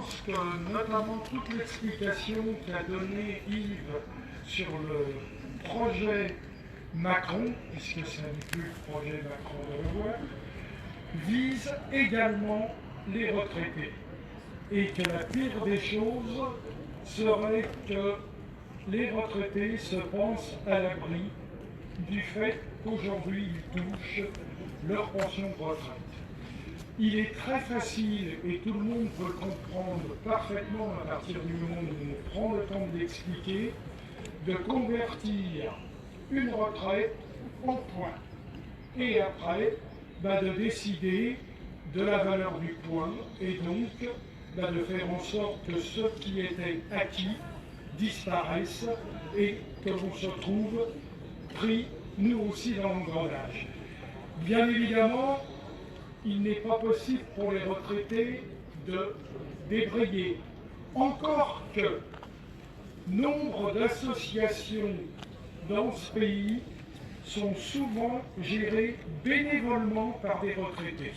pense que notamment toute l'explication qu'a donnée Yves sur le projet Macron, puisque ce n'est plus le projet Macron de le voir, vise également les retraités. Et que la pire des choses serait que les retraités se pensent à l'abri du fait qu'aujourd'hui ils touchent leur pension de retraite. Il est très facile, et tout le monde peut comprendre parfaitement à partir du moment où on prend le temps de l'expliquer, de convertir une retraite en points. Et après, de décider de la valeur du point et donc de faire en sorte que ce qui était acquis disparaisse et que l'on se trouve pris, nous aussi, dans l'engrenage. Bien évidemment, il n'est pas possible pour les retraités de débrayer. Encore que nombre d'associations dans ce pays sont souvent gérées bénévolement par des retraités.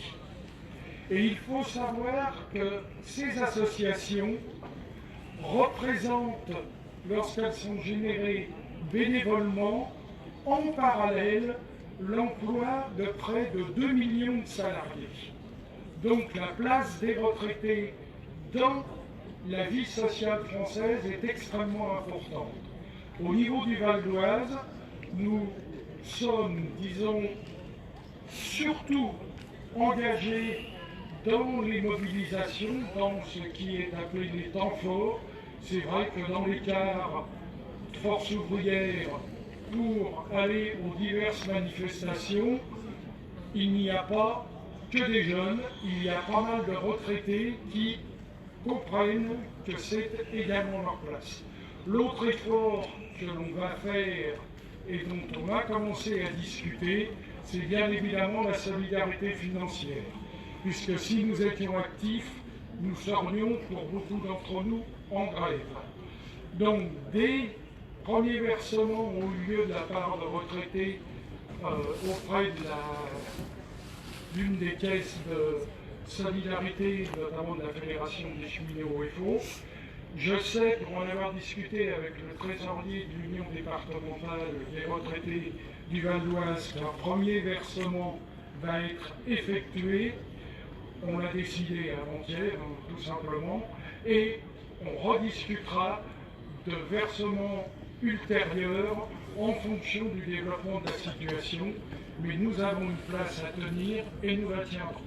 Et il faut savoir que ces associations représentent, lorsqu'elles sont générées bénévolement, en parallèle, l'emploi de près de 2 millions de salariés. Donc la place des retraités dans la vie sociale française est extrêmement importante. Au niveau du Val d'Oise, nous sommes, disons, surtout engagés dans les mobilisations, dans ce qui est appelé les temps forts. C'est vrai que dans les cadres de force ouvrière, pour aller aux diverses manifestations, il n'y a pas que des jeunes, il y a pas mal de retraités qui comprennent que c'est également leur place. L'autre effort que l'on va faire et dont on a commencé à discuter, c'est bien évidemment la solidarité financière. Puisque si nous étions actifs, nous serions, pour beaucoup d'entre nous, en grève. Donc, des premiers versements ont eu lieu de la part de retraités auprès d'une des caisses de solidarité, notamment de la Fédération des cheminots FO. Je sais, pour en avoir discuté avec le trésorier de l'Union départementale des retraités du Val d'Oise, qu'un premier versement va être effectué. On l'a décidé avant-hier, tout simplement, et on rediscutera de versements ultérieurs en fonction du développement de la situation, mais nous avons une place à tenir et nous la tiendrons.